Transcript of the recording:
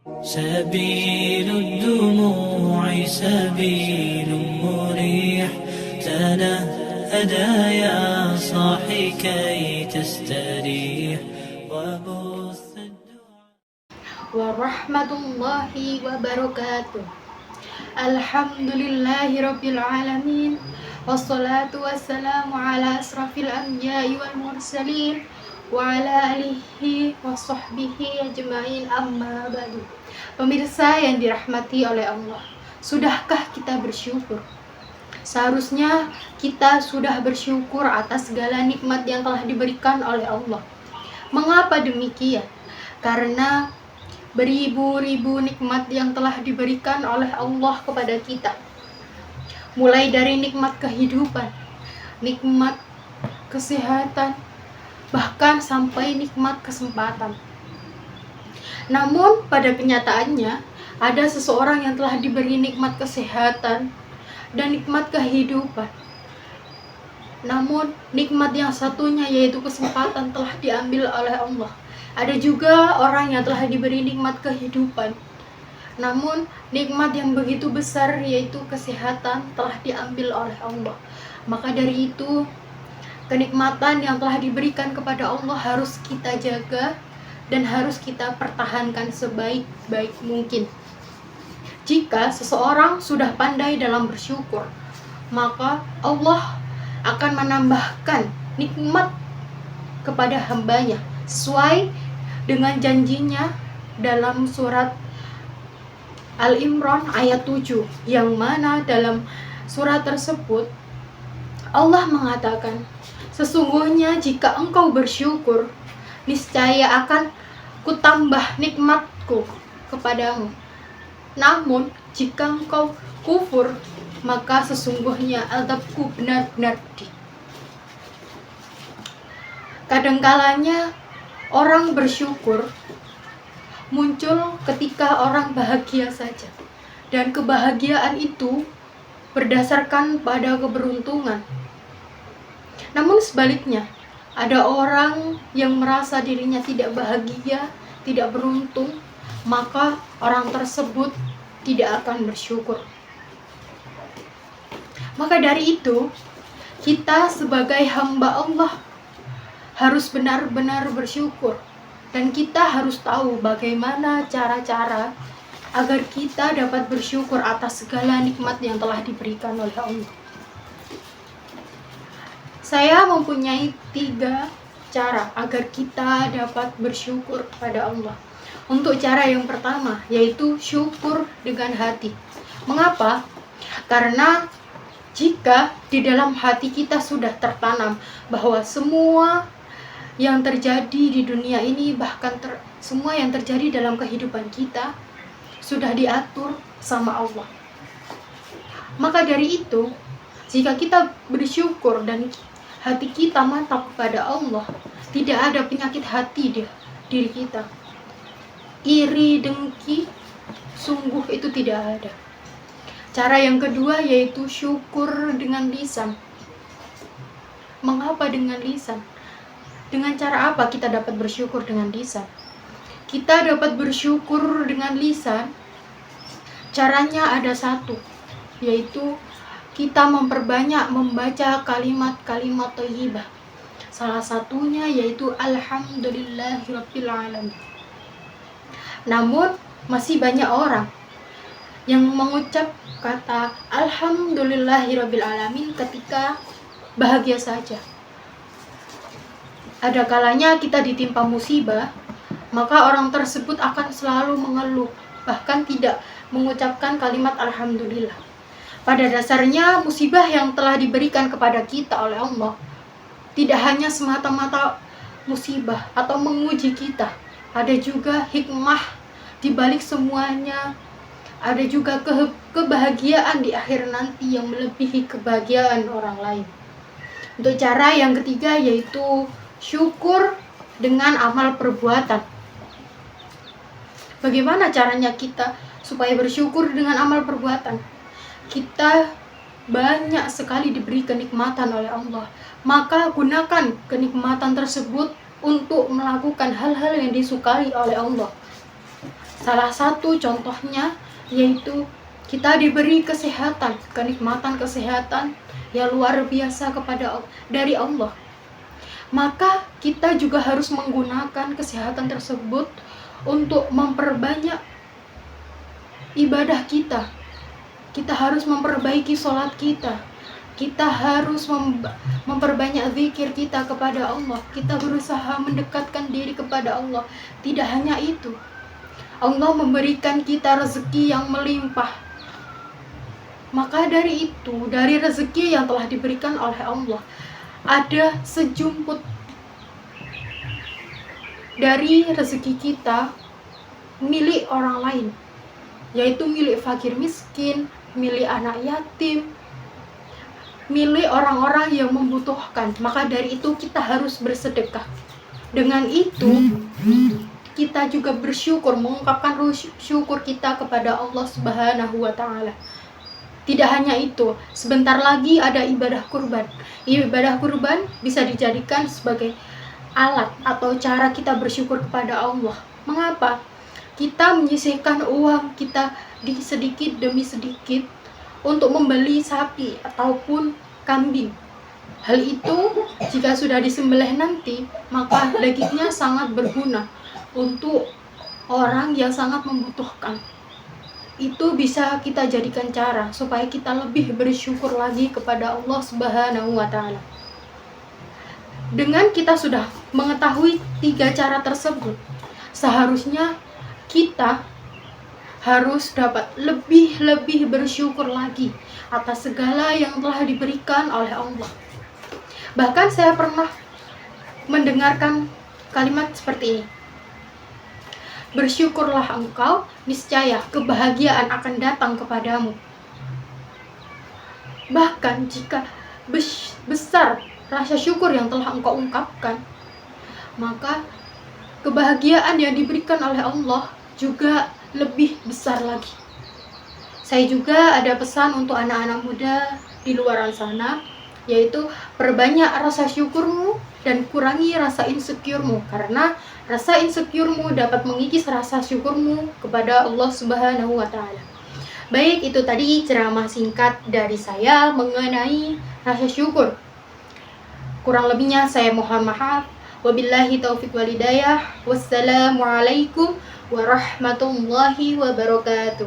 سبيل الدموع سبيل مريح تنهدى يا صاحي كي تستريح وبث warahmatullahi wabarakatuh. Alhamdulillahirabbil alamin. Wassalatu wassalamu ala asrafil anbiya'i wal mursalin wa ala alihi wa sahbihi ajma'in, amma ba'du. Pemirsa yang dirahmati oleh Allah, sudahkah kita bersyukur? Seharusnya kita sudah bersyukur atas segala nikmat yang telah diberikan oleh Allah. Mengapa demikian? Karena beribu-ribu nikmat yang telah diberikan oleh Allah kepada kita. Mulai dari nikmat kehidupan, nikmat kesehatan, bahkan sampai nikmat kesempatan. Namun pada kenyataannya ada seseorang yang telah diberi nikmat kesehatan dan nikmat kehidupan. Namun nikmat yang satunya, yaitu kesempatan, telah diambil oleh Allah. Ada juga orang yang telah diberi nikmat kehidupan, namun nikmat yang begitu besar, yaitu kesehatan, telah diambil oleh Allah. Maka dari itu, kenikmatan yang telah diberikan kepada Allah harus kita jaga dan harus kita pertahankan sebaik-baik mungkin. Jika seseorang sudah pandai dalam bersyukur, maka Allah akan menambahkan nikmat kepada hambanya sesuai dengan janjinya dalam surat Al-Imran ayat 7, yang mana dalam surat tersebut Allah mengatakan, sesungguhnya jika engkau bersyukur, niscaya akan kutambah nikmatku kepadamu. Namun jika engkau kufur, maka sesungguhnya azabku benar-benar pedih. Kadangkalanya orang bersyukur muncul ketika orang bahagia saja, dan kebahagiaan itu berdasarkan pada keberuntungan. Namun sebaliknya, ada orang yang merasa dirinya tidak bahagia, tidak beruntung, maka orang tersebut tidak akan bersyukur. Maka dari itu, kita sebagai hamba Allah harus benar-benar bersyukur, dan kita harus tahu bagaimana cara-cara agar kita dapat bersyukur atas segala nikmat yang telah diberikan oleh Allah. Saya mempunyai 3 cara agar kita dapat bersyukur kepada Allah. Untuk cara yang pertama, yaitu syukur dengan hati. Mengapa? Karena jika di dalam hati kita sudah tertanam bahwa semua yang terjadi di dunia ini, bahkan semua yang terjadi dalam kehidupan kita sudah diatur sama Allah, maka dari itu, jika kita bersyukur dan hati kita mantap kepada Allah, tidak ada penyakit hati di diri kita. Iri, dengki, sungguh itu tidak ada. Cara yang kedua yaitu syukur dengan lisan. Mengapa dengan lisan? Dengan cara apa kita dapat bersyukur dengan lisan? Kita dapat bersyukur dengan lisan, caranya ada 1, yaitu kita memperbanyak membaca kalimat-kalimat thayyibah. Salah satunya yaitu alhamdulillahirabbil alamin. Namun masih banyak orang yang mengucap kata alhamdulillahirabbil alamin ketika bahagia saja. Ada kalanya kita ditimpa musibah, maka orang tersebut akan selalu mengeluh, bahkan tidak mengucapkan kalimat alhamdulillah. Pada dasarnya musibah yang telah diberikan kepada kita oleh Allah tidak hanya semata-mata musibah atau menguji kita, ada juga hikmah di balik semuanya. Ada juga kebahagiaan di akhir nanti yang melebihi kebahagiaan orang lain. Untuk cara yang ketiga yaitu syukur dengan amal perbuatan. Bagaimana caranya kita supaya bersyukur dengan amal perbuatan? Kita banyak sekali diberi kenikmatan oleh Allah, maka gunakan kenikmatan tersebut untuk melakukan hal-hal yang disukai oleh Allah. Salah satu contohnya yaitu kita diberi kesehatan, kenikmatan kesehatan yang luar biasa dari Allah. Maka kita juga harus menggunakan kesehatan tersebut untuk memperbanyak ibadah kita. Kita harus memperbaiki sholat kita. Kita harus memperbanyak zikir kita kepada Allah. Kita berusaha mendekatkan diri kepada Allah. Tidak hanya itu, Allah memberikan kita rezeki yang melimpah. Maka dari itu, dari rezeki yang telah diberikan oleh Allah, ada sejumput dari rezeki kita milik orang lain, yaitu milik fakir miskin, milik anak yatim, milik orang-orang yang membutuhkan. Maka dari itu kita harus bersedekah. Dengan itu kita juga bersyukur, mengungkapkan syukur kita kepada Allah Subhanahu wa Ta'ala. Tidak hanya itu, sebentar lagi ada ibadah kurban. Ibadah kurban bisa dijadikan sebagai alat atau cara kita bersyukur kepada Allah. Mengapa? Kita menyisihkan uang kita sedikit demi sedikit untuk membeli sapi ataupun kambing. Hal itu jika sudah disembelih nanti, maka dagingnya sangat berguna untuk orang yang sangat membutuhkan. Itu bisa kita jadikan cara supaya kita lebih bersyukur lagi kepada Allah Subhanahu wa Ta'ala. Dengan kita sudah mengetahui 3 cara tersebut, seharusnya kita harus dapat lebih bersyukur lagi atas segala yang telah diberikan oleh Allah. Bahkan saya pernah mendengarkan kalimat seperti ini: bersyukurlah engkau, niscaya kebahagiaan akan datang kepadamu. Bahkan jika besar rasa syukur yang telah engkau ungkapkan, maka kebahagiaan yang diberikan oleh Allah juga lebih besar lagi. Saya juga ada pesan untuk anak-anak muda di luar sana, yaitu perbanyak rasa syukurmu dan kurangi rasa insecuremu, karena rasa insecuremu dapat mengikis rasa syukurmu kepada Allah Subhanahu wa Ta'ala. Baik, itu tadi ceramah singkat dari saya mengenai rasa syukur. Kurang lebihnya saya mohon maaf. Wabillahi taufiq wal hidayah. Wassalamualaikum warahmatullahi wabarakatuh.